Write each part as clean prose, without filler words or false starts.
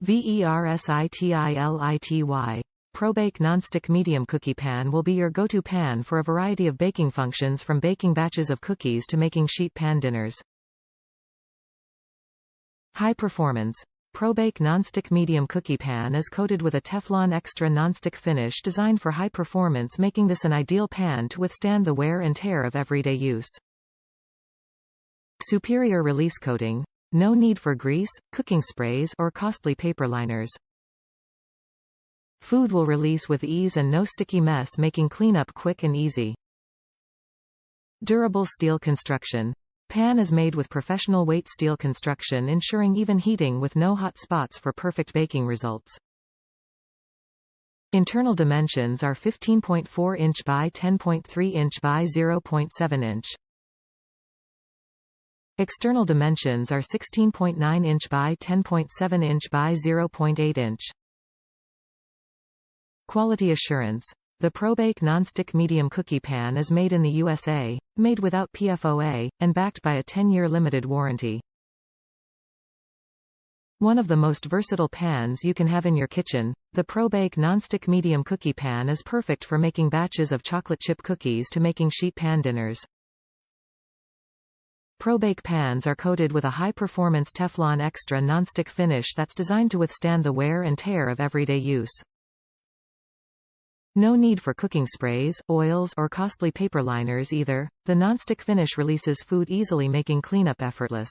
VERSITILITY. ProBake Nonstick Medium Cookie Pan will be your go-to pan for a variety of baking functions, from baking batches of cookies to making sheet pan dinners. High performance. ProBake Nonstick Medium Cookie Pan is coated with a Teflon Xtra Nonstick finish designed for high performance, making this an ideal pan to withstand the wear and tear of everyday use. Superior release coating. No need for grease, cooking sprays, or costly paper liners. Food will release with ease and no sticky mess, making cleanup quick and easy. Durable steel construction. Pan is made with professional weight steel construction, ensuring even heating with no hot spots for perfect baking results. Internal dimensions are 15.4 inch by 10.3 inch by 0.7 inch. External dimensions are 16.9 inch by 10.7 inch by 0.8 inch. Quality assurance. The ProBake Nonstick Medium Cookie Pan is made in the USA, made without PFOA, and backed by a 10-year limited warranty. One of the most versatile pans you can have in your kitchen, the ProBake Nonstick Medium Cookie Pan is perfect for making batches of chocolate chip cookies to making sheet pan dinners. ProBake pans are coated with a high-performance Teflon Xtra Nonstick finish that's designed to withstand the wear and tear of everyday use. No need for cooking sprays, oils, or costly paper liners either. The nonstick finish releases food easily, making cleanup effortless.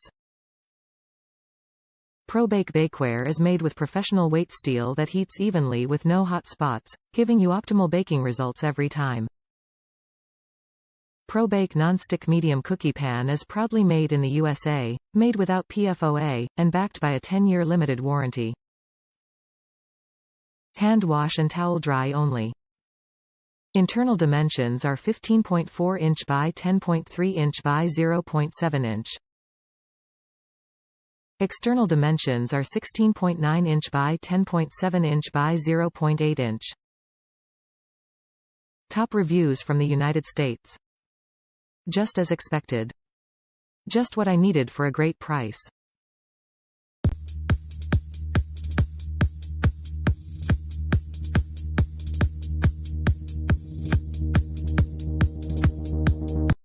ProBake bakeware is made with professional weight steel that heats evenly with no hot spots, giving you optimal baking results every time. ProBake Nonstick Medium Cookie Pan is proudly made in the USA, made without PFOA, and backed by a 10-year limited warranty. Hand wash and towel dry only. Internal dimensions are 15.4 inch by 10.3 inch by 0.7 inch. External dimensions are 16.9 inch by 10.7 inch by 0.8 inch. Top reviews from the United States. Just as expected. Just what I needed for a great price.